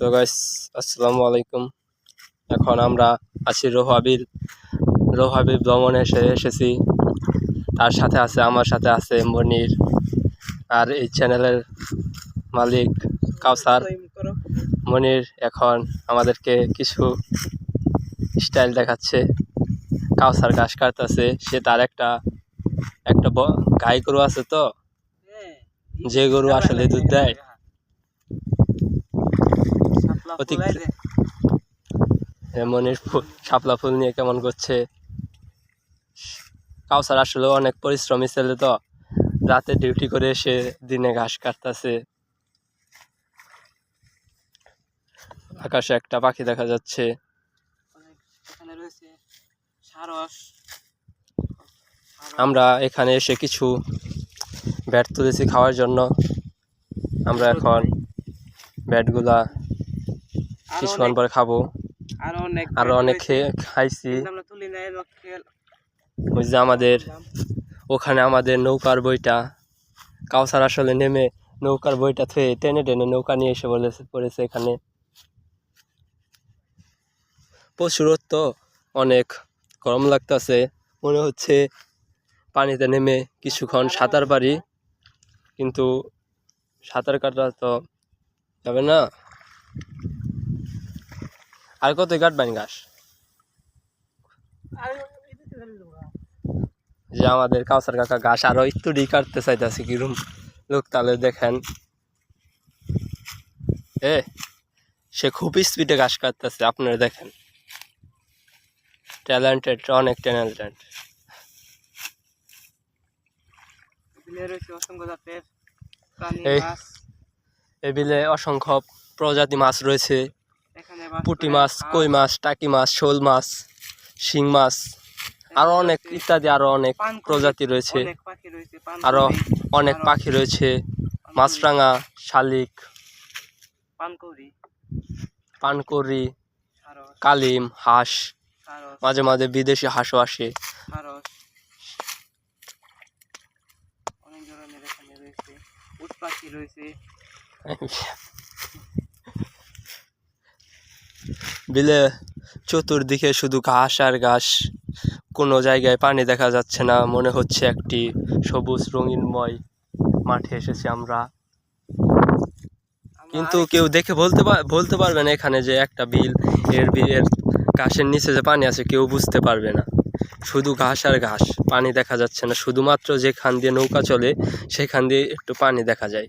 তো গাইস, আসসালামু আলাইকুম। এখন আমরা আছি রোহাবিল ভ্রমণে এসেছি। তার সাথে আছে আমার সাথে আছে মনির আর এই চ্যানেলের মালিক কাউসার। মনির এখন আমাদেরকে কিছু স্টাইল দেখাচ্ছে। কাউসার ঘাস কাটতেছে। সে তার একটা গাই গরু আছে, তো যে গরু আসলে দুধ দেয়। মনির শাপলা ফুল নিয়ে কেমন করছে। কাউসার আসলে অনেক পরিশ্রমী ছেলে, তো রাতে ডিউটি করে এসে দিনে ঘাস কাটতেছে। আকাশে একটা পাখি দেখা যাচ্ছে। আমরা এখানে এসে কিছু ব্যাট তুলেছি খাওয়ার জন্য। আমরা এখন ব্যাটগুলা কিছুক্ষণ পরে খাবো। আরো অনেক খাইছি। ওই যে ওখানে আমাদের নৌকার বইটা, কাউসার আসলে নেমে নৌকার বইটা থুয়ে টেনে টেনে নৌকা নিয়ে এসে পড়েছে এখানে। প্রচুর তো অনেক গরম লাগতেছে, মনে হচ্ছে পানিতে নেমে কিছুক্ষণ সাঁতার পারি, কিন্তু সাঁতার কাটা তো যাবে না। আর কত কাটবেন ঘাস? যে আমাদের কাউসার কাকা ঘাস আরো একটু কাটতে চাইতেছে কিরম লোক, তাহলে দেখেন সে খুব স্পিডে ঘাস কাটতেছে। আপনারা দেখেন, ট্যালেন্টেড, অনেক ট্যালেন্টেড। এই বিলে অসংখ্য প্রজাতি মাছ রয়েছে। পুঁটি মাছ, কই মাছ, টাকি মাছ, শোল মাছ, শিং মাছ, আরো অনেক ইত্যাদি, আরো অনেক প্রজাতি রয়েছে। আরো অনেক পাখি রয়েছে, মাছরাঙা, শালিক, পানকৌড়ি, কালিম, হাঁস, মাঝে মাঝে বিদেশি হাঁসও আসে। বিলে চতুর্দিকে শুধু ঘাস আর ঘাস, কোনো জায়গায় পানি দেখা যাচ্ছে না। মনে হচ্ছে একটি সবুজ রঙিনময় মাঠে এসেছি আমরা, কিন্তু কেউ দেখে বলতে পারবে না এখানে যে একটা বিল, এর ঘাসের নিচে যে পানি আছে কেউ বুঝতে পারবে না। শুধু ঘাস আর ঘাস, পানি দেখা যাচ্ছে না। শুধুমাত্র যেখান দিয়ে নৌকা চলে সেখান দিয়ে একটু পানি দেখা যায়।